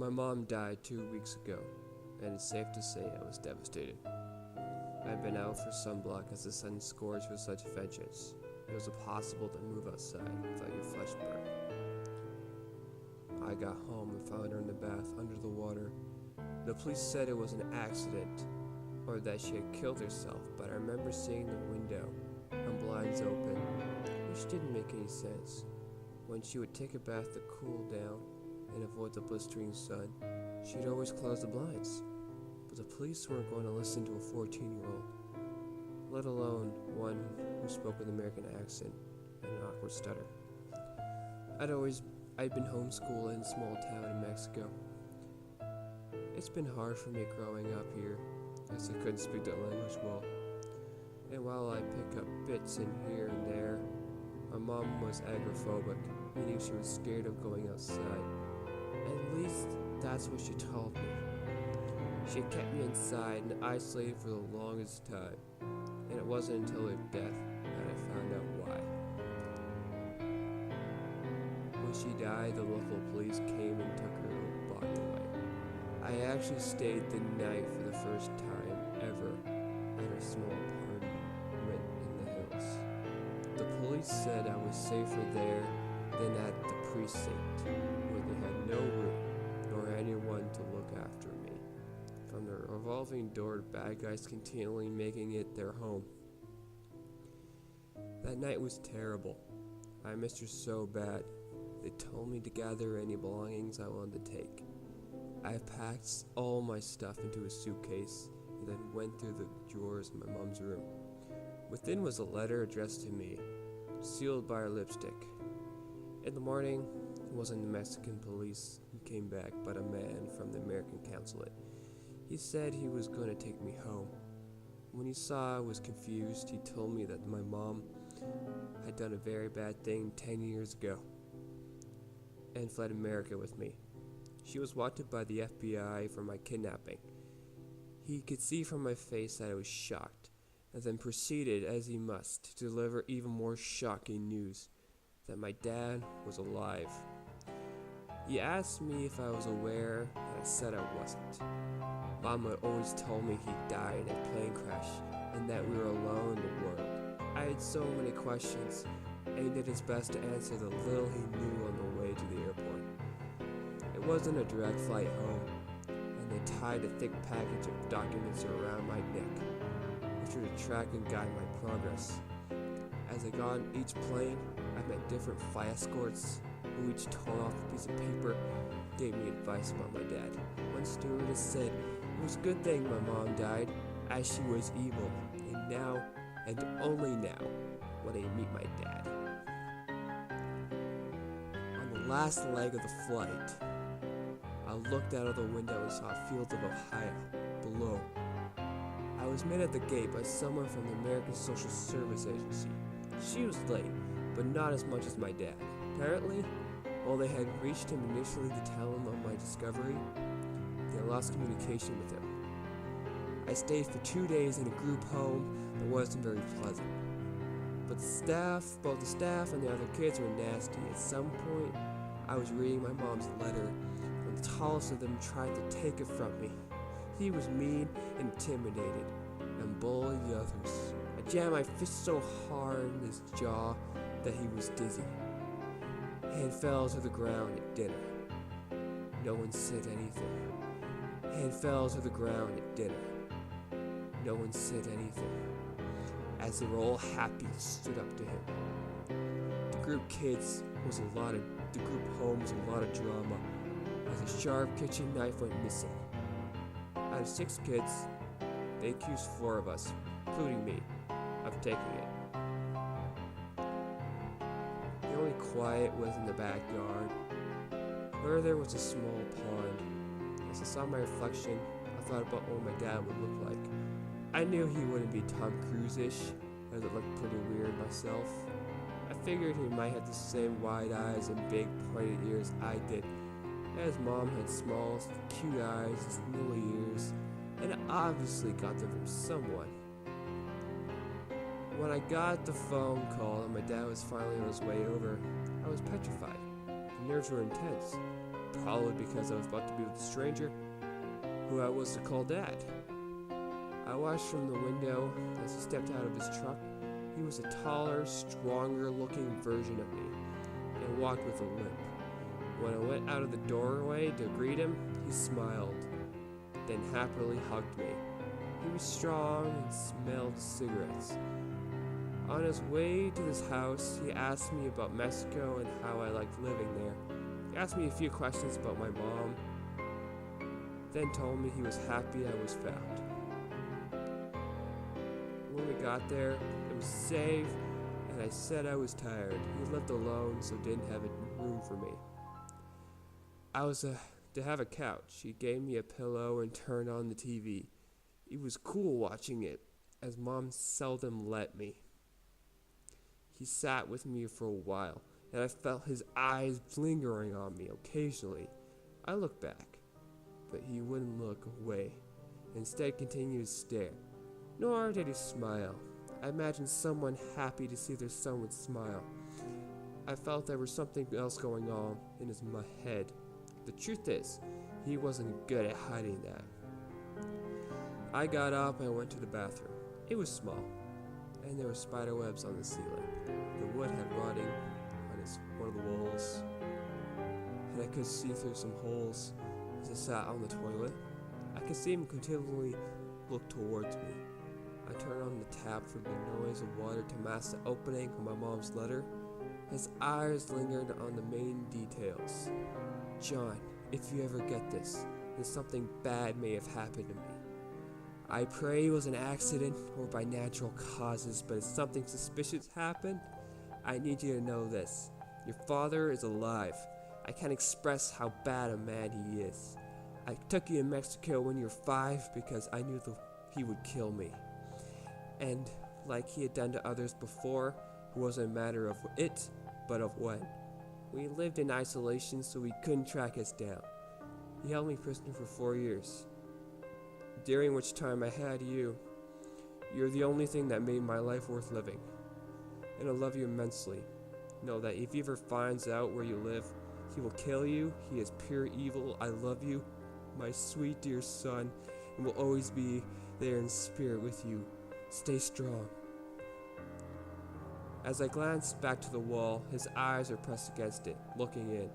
My mom died 2 weeks ago, and it's safe to say I was devastated. I'd been out for sunblock as the sun scorched with such vengeance. It was impossible to move outside without your flesh burn. I got home and found her in the bath under the water. The police said it was an accident, or that she had killed herself, but I remember seeing the window and blinds open, which didn't make any sense. When she would take a bath to cool down and avoid the blistering sun, she'd always close the blinds. But the police weren't going to listen to a 14-year-old, let alone one who spoke with an American accent and an awkward stutter. I'd been homeschooled in a small town in Mexico. It's been hard for me growing up here, as I couldn't speak the language well. And while I pick up bits in here and there, my mom was agoraphobic, meaning she was scared of going outside. At least that's what she told me. She had kept me inside and isolated for the longest time, and it wasn't until her death that I found out why. When she died, the local police came and took her body away. I actually stayed the night for the first time ever at her small apartment in the hills. The police said I was safer there than at the precinct, where they had no room nor anyone to look after me. From the revolving door, bad guys continually making it their home. That night was terrible. I missed her so bad. They told me to gather any belongings I wanted to take. I packed all my stuff into a suitcase and then went through the drawers in my mom's room. Within was a letter addressed to me, sealed by her lipstick. In the morning, it wasn't the Mexican police who came back, but a man from the American consulate. He said he was going to take me home. When he saw I was confused, he told me that my mom had done a very bad thing 10 years ago and fled America with me. She was wanted by the FBI for my kidnapping. He could see from my face that I was shocked, and then proceeded, as he must, to deliver even more shocking news, that my dad was alive. He asked me if I was aware, and I said I wasn't. Mom had always told me he died in a plane crash, and that we were alone in the world. I had so many questions, and he did his best to answer the little he knew on the way to the airport. It wasn't a direct flight home, and they tied a thick package of documents around my neck, which were to track and guide my progress. As I got on each plane, I met different flight escorts who each tore off a piece of paper, gave me advice about my dad. One stewardess said it was a good thing my mom died, as she was evil, and now, and only now, would I meet my dad. On the last leg of the flight, I looked out of the window and saw fields of Ohio below. I was met at the gate by someone from the American Social Service Agency. She was late, but not as much as my dad. Apparently, while they had reached him initially to tell him of my discovery, they lost communication with him. I stayed for 2 days in a group home that wasn't very pleasant. But both the staff and the other kids were nasty. At some point, I was reading my mom's letter when the tallest of them tried to take it from me. He was mean, intimidated, and bullied the others. I jammed my fist so hard in his jaw that he was dizzy. Hand fell to the ground at dinner. No one said anything. Hand fell to the ground at dinner. No one said anything. As they were all happy, stood up to him. The group home was a lot of drama, as a sharp kitchen knife went missing. Out of 6 kids, they accused 4 of us, including me, of taking it. The only quiet was in the backyard, where there was a small pond. As I saw my reflection, I thought about what my dad would look like. I knew he wouldn't be Tom Cruise-ish, as it looked pretty weird myself. I figured he might have the same wide eyes and big pointed ears I did, as Mom had small, cute eyes and little ears, and I obviously got them from someone. When I got the phone call and my dad was finally on his way over, I was petrified. The nerves were intense. probably because I was about to be with a stranger who I was to call Dad. I watched from the window as he stepped out of his truck. He was a taller, stronger-looking version of me, and walked with a limp. When I went out of the doorway to greet him, he smiled, then happily hugged me. He was strong and smelled cigarettes. On his way to his house, he asked me about Mexico and how I liked living there. He asked me a few questions about my mom, then told me he was happy I was found. When we got there, it was safe, and I said I was tired. He lived alone, so didn't have room for me. I was to have a couch. He gave me a pillow and turned on the TV. It was cool watching it, as Mom seldom let me. He sat with me for a while, and I felt his eyes lingering on me occasionally. I looked back, but he wouldn't look away. Instead, continued to stare. Nor did he smile. I imagined someone happy to see their son would smile. I felt there was something else going on in my head. The truth is, he wasn't good at hiding that. I got up and went to the bathroom. It was small, and there were spider webs on the ceiling. The wood had rotting on one of the walls, and I could see through some holes as I sat on the toilet. I could see him continually look towards me. I turned on the tap for the noise of water to mask the opening of my mom's letter. His eyes lingered on the main details. John, if you ever get this, then something bad may have happened to me. I pray it was an accident or by natural causes, but if something suspicious happened, I need you to know this. Your father is alive. I can't express how bad a man he is. I took you to Mexico when you were 5 because I knew he would kill me. And like he had done to others before, it wasn't a matter of it, but of when. We lived in isolation, so he couldn't track us down. He held me prisoner for 4 years, during which time I had you. You're the only thing that made my life worth living, and I love you immensely. Know that if he ever finds out where you live, he will kill you. He is pure evil. I love you, my sweet dear son, and will always be there in spirit with you. Stay strong. As I glanced back to the wall, his eyes were pressed against it, looking in.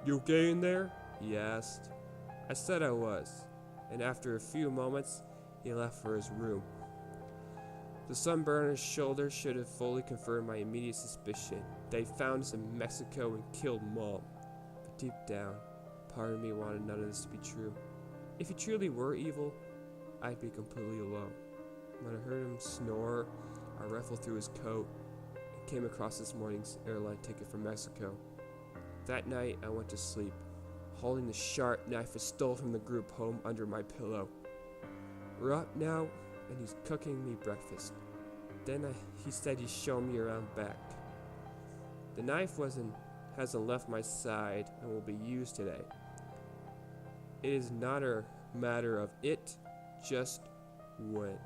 You okay in there? He asked. I said I was, and after a few moments, he left for his room. The sunburn on his shoulder should have fully confirmed my immediate suspicion that he found us in Mexico and killed Mom. But deep down, part of me wanted none of this to be true. If he truly were evil, I'd be completely alone. When I heard him snore, I rifled through his coat and came across this morning's airline ticket for Mexico. That night, I went to sleep, holding the sharp knife I stole from the group home under my pillow. We're up now, and he's cooking me breakfast. Then he said he'd show me around back. The knife hasn't left my side and will be used today. It is not a matter of it, just when.